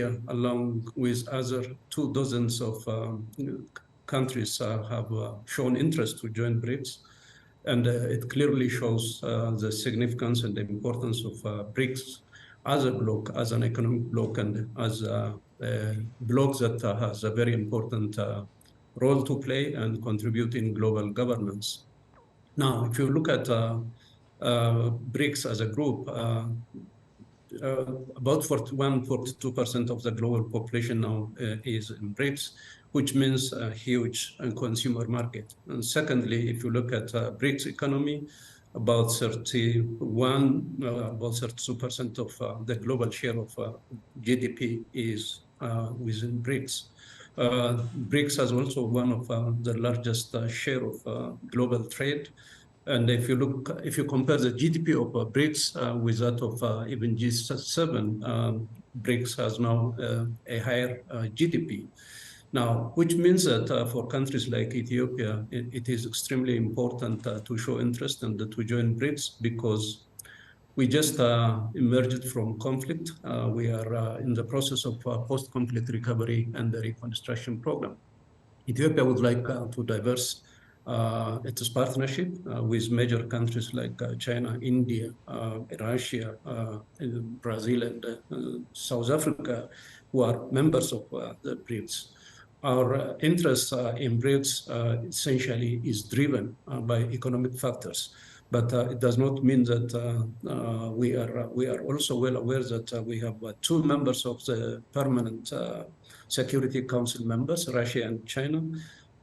along with other 2 dozens of countries have shown interest to join BRICS. And it clearly shows the significance and the importance of BRICS as a bloc, as an economic bloc, and as a bloc that has a very important role to play and contribute in global governance. Now, if you look at BRICS as a group, about 42% of the global population now is in BRICS, which means a huge consumer market. And secondly, if you look at BRICS economy, about 32% of the global share of GDP is within BRICS. BRICS has also one of the largest share of global trade. And if you compare the GDP of BRICS with that of even G7, BRICS has now a higher GDP. Now, which means that for countries like Ethiopia, it is extremely important to show interest and to join BRICS because we just emerged from conflict. We are in the process of post-conflict recovery and the reconstruction program. Ethiopia would like to diverse its partnership with major countries like China, India, Russia, Brazil, and South Africa, who are members of the BRICS. Our interest in BRICS essentially is driven by economic factors, but it does not mean that we are also well aware that we have 2 members of the permanent Security Council members, Russia and China.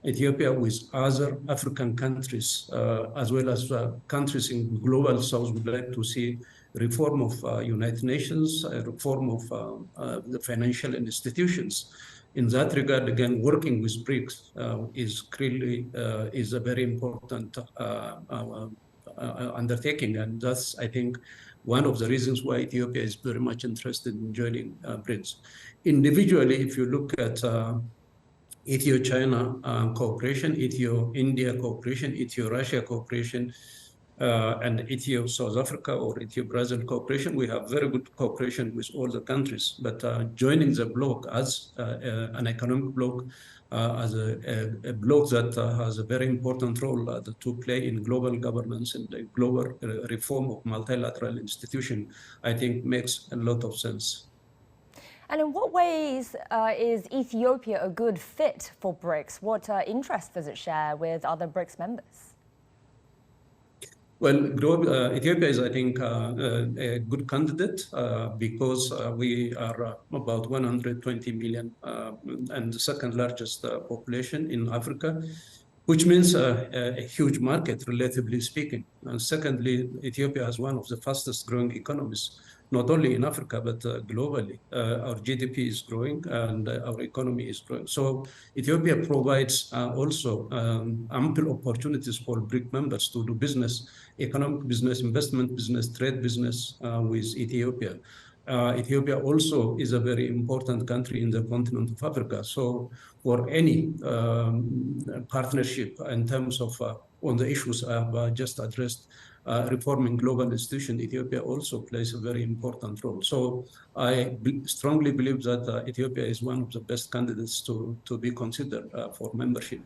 Ethiopia with other African countries, as well as countries in global south, would like to see reform of United Nations, reform of the financial institutions. In that regard, again, working with BRICS is clearly is a very important undertaking, and that's, I think, one of the reasons why Ethiopia is very much interested in joining BRICS. Individually, if you look at Ethio-China cooperation, Ethio-India cooperation, Ethio-Russia cooperation, and Ethio-South Africa or Ethio-Brazil cooperation, we have very good cooperation with all the countries. But joining the bloc as an economic bloc, as a bloc that has a very important role to play in global governance and the global reform of multilateral institutions, I think makes a lot of sense. And in what ways is Ethiopia a good fit for BRICS? What interests does it share with other BRICS members? Well, Ethiopia is, I think, a good candidate because we are about 120 million and the second largest population in Africa, which means a huge market, relatively speaking. And secondly, Ethiopia has one of the fastest growing economies, not only in Africa, but globally. Our GDP is growing and our economy is growing. So Ethiopia provides also ample opportunities for BRIC members to do business, economic business, investment business, trade business with Ethiopia. Ethiopia also is a very important country in the continent of Africa. So for any partnership in terms of on the issues I have just addressed, reforming global institutions, Ethiopia also plays a very important role. So I strongly believe that Ethiopia is one of the best candidates to be considered for membership.